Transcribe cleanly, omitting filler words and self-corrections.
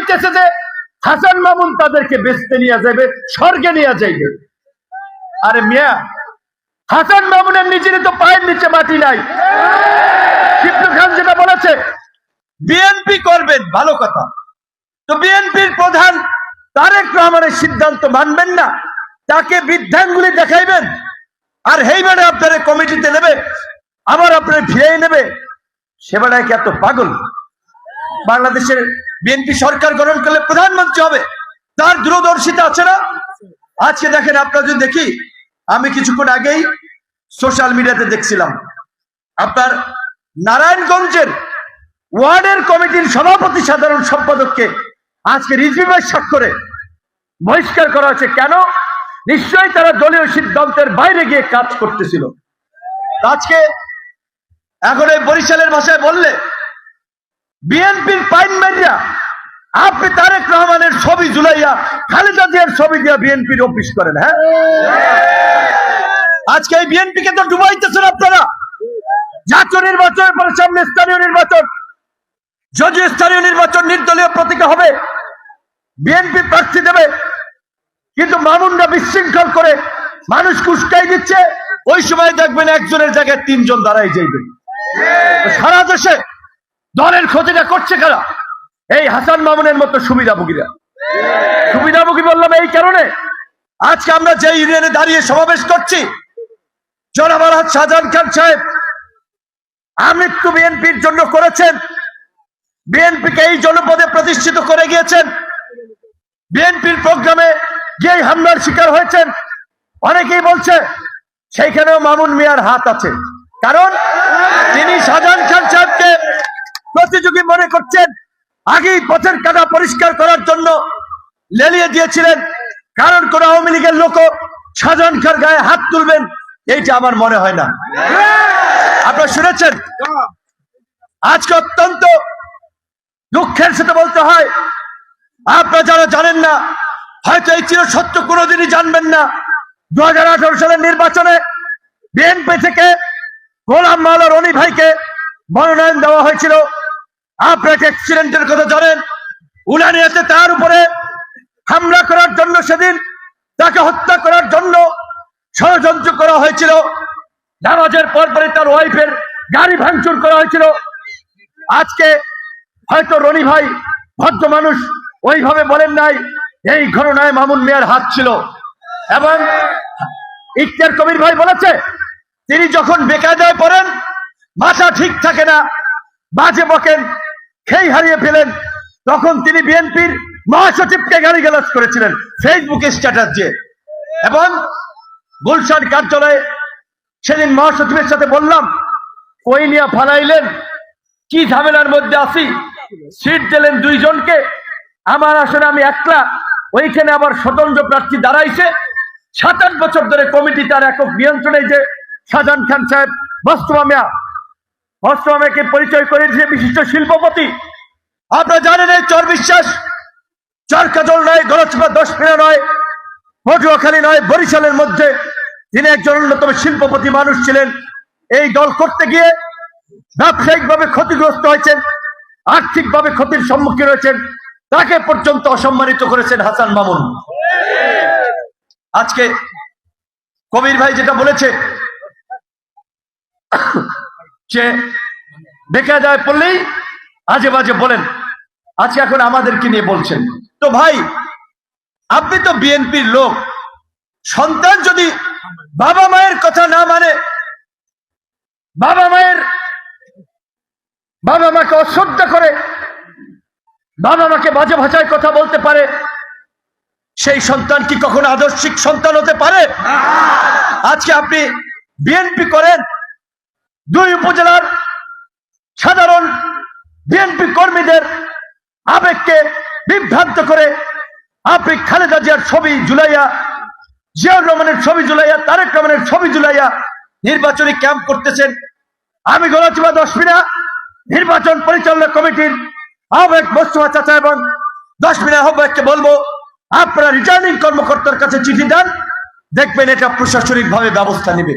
হইতেছে যে হাসান মামুন তাদেরকে বেচতে নিয়ে যাবে, স্বর্গে নিয়ে যাইবে। আরে মিয়া, হাসান মামুনের নিজের তো পায়ের নিচে মাটি নাই। শিবলু খান যেটা বলেছে বিএনপি করবেন, ভালো কথা, তো বিএনপির প্রধান তারেক রহমানের সিদ্ধান্ত মানবেন না, তাকে বৃদ্ধাঙ্গুলি দেখাইবেন, আর হেইবারে আপনারা কমিটিতে নেবে, আবার আপনারা ফিরিয়ে নেবে। সেবাটায় কি এত পাগল? বাংলাদেশের বিএনপি সরকার গঠন করলে প্রধানমন্ত্রী হবে, তার দূরদর্শিতা আছে না? আজকে দেখেন, আপনারা যদি দেখি, আমি কিছুক্ষণ আগেই সোশ্যাল মিডিয়াতে দেখছিলাম, আপনার নারায়ণগঞ্জের ওয়ার্ডের কমিটির সভাপতি সাধারণ সম্পাদককে আজকে রিজভির স্বাক্ষরে বহিষ্কার করা হয়েছে। কেন? নিশ্চয়ই তারা দলীয় সিদ্ধান্তের বাইরে গিয়ে কাজ করতেছিল। আজকে এখন এই বরিশালের ভাষায় বললে বিএনপির পাইন মারিয়া আপনি তারেক রহমানের ছবি ঝুলাইয়া খালেদা জিয়ার ছবি দিয়া বিএনপির অফিস করেন। হ্যাঁ, আজকে এই বিএনপিকে তো ডুবাইতেছেন আপনারা। জাতীয় নির্বাচনের পরে সামনে স্থানীয় নির্বাচন, যদি স্থানীয় নির্বাচন নির্দলীয় প্রতীকে হবে, বিএনপি প্রার্থী দেবে, কিন্তু মামুনরা বিশৃঙ্খল করে মানুষকে উস্কাই দিচ্ছে। ওই সময় দেখবেন একজনের জায়গায় তিনজন দাঁড়াই যাইবে। সারা দেশে দলের ক্ষতিটা করছে কারা? এই হাসান মামুনের মতো সুবিধাভোগীরা। সুবিধাভোগী বললাম এই কারণে, আজকে আমরা যে ইউনিয়নে দাঁড়িয়ে সমাবেশ করছি, জনাব আলহাজ শাহজাহান খান সাহেব আমৃত্যু বিএনপির জন্য করেছেন, বিএনপিকে এই জনপদে প্রতিষ্ঠিত করে গিয়েছেন, বিএনপির প্রোগ্রামে যে হামলার শিকার হয়েছেন, অনেকেই বলছে সেইখানেও মামুন মিয়ার হাত আছে। কারণ তিনি শাহজাহান খান সাহেবকে প্রতিযোগী মনে করছেন, আগেই পথের কাটা পরিষ্কার করার জন্য লেলিয়ে দিয়েছিলেন। কারণ কোন আওয়ামী লীগের লোক শাহজাহান খান গায়ে হাত তুলবেন, এইটা আমার মনে হয় না। আপনারা শুনেছেন, আজকে অত্যন্ত দুঃখের সাথে বলতে হয়, আপনারা যারা জানেন না, হয়তো এই চির সত্য কোনোদিনই জানবেন না, 2018 সালের নির্বাচনে বিএনপি থেকে গোলাম মাওলা রনি ভাইকে মনোনয়ন দেওয়া হয়েছিল। আপনারা অ্যাক্সিডেন্টের কথা জানেন, উলানিয়াতে তার উপরে হামলা করার জন্য, সেদিন তাকে হত্যা করার জন্য ষড়যন্ত্র করা হয়েছিল। নামাজের পরপরই তার ওয়াইফের গাড়ি ভাঙচুর করা হয়েছিল। আজকে হয়তো রনি ভাই ভদ্র মানুষ, ওইভাবে বলেন নাই এই ঘটনায় মামুন মিয়ার হাত ছিল। এবং ইখতিয়ার কবির ভাই বলেছে, তিনি যখন বেকায়দায় পড়েন, মাথা ঠিক থাকে না, বাজে বকেন, খেই হারিয়ে ফেলেন, তখন তিনি বিএনপির মহাসচিবকে গালিগালাজ করেছিলেন ফেসবুকে স্ট্যাটাস দিয়ে। এবং গুলশান কার্যালয়ে সেদিন মহাসচিবের সাথে বললাম, কই নিয়ে ফালাইলেন, কি ঝামেলার মধ্যে আছি, সিট দিলেন দুইজনকে, আমার আসলে আমি একলা, ওইখানে আবার স্বতন্ত্র প্রার্থী দাঁড়াইছে। 27 বছর ধরে কমিটি তার একক নিয়ন্ত্রণে, যে শাহজাহান খান সাহেব বস্ত্রমামিয়াকে পরিচয় করে দিয়েছে বিশিষ্ট শিল্পপতি। আপনারা জানেন, এই চর বিশ্বাস চরকাজল নয়, গলচিপা 10 ফেরা নয়, পটুয়াখালী নয়, বরিশালের মধ্যে তিনি একজন অন্যতম শিল্পপতি মানুষ ছিলেন। এই দল করতে গিয়ে ব্যবসায়িকভাবে ক্ষতিগ্রস্ত হয়েছেন, আর্থিকভাবে ক্ষতির সম্মুখীন হয়েছেন, তাকে পর্যন্ত অসম্মানিত করেছেন হাসান মামুন। আজকে কবির ভাই যেটা বলেছে যে বেকায়দায় পড়লেই আজে বাজে বলেন, আজকে এখন আমাদেরকে নিয়ে বলছেন। তো ভাই, আপনি তো বিএনপির লোক, সন্তান যদি বাবা মায়ের কথা না মানে, বাবা মাকে অশ্রদ্ধা করে, বাবা মাকে বাজে ভাষায় কথা বলতে পারে, সেই সন্তান কি কখনো আদর্শিক সন্তান হতে পারে? আজকে আপনি বিএনপি করেন, 2 উপজেলার সাধারণ বিএনপি কর্মীদের আবেগকে বিভ্রান্ত করে আপনি খালেদা জিয়ার ছবি ঝুলাইয়া, জিয়াউর রহমানের ছবি ঝুলাইয়া, তারেক রহমানের ছবি ঝুলাইয়া নির্বাচনী ক্যাম্প করতেছেন। আমি গলাচিপা 10 ফেরা নির্বাচন পরিচালনা কমিটির আহ্বায়ক মোস্তফা চাচা এবং 10 ফেরা আহ্বায়ককে বলবো, আপনারা রিটার্নিং কর্মকর্তার কাছে চিঠি দেন, দেখবেন এটা প্রশাসনিকভাবে ব্যবস্থা নেবে।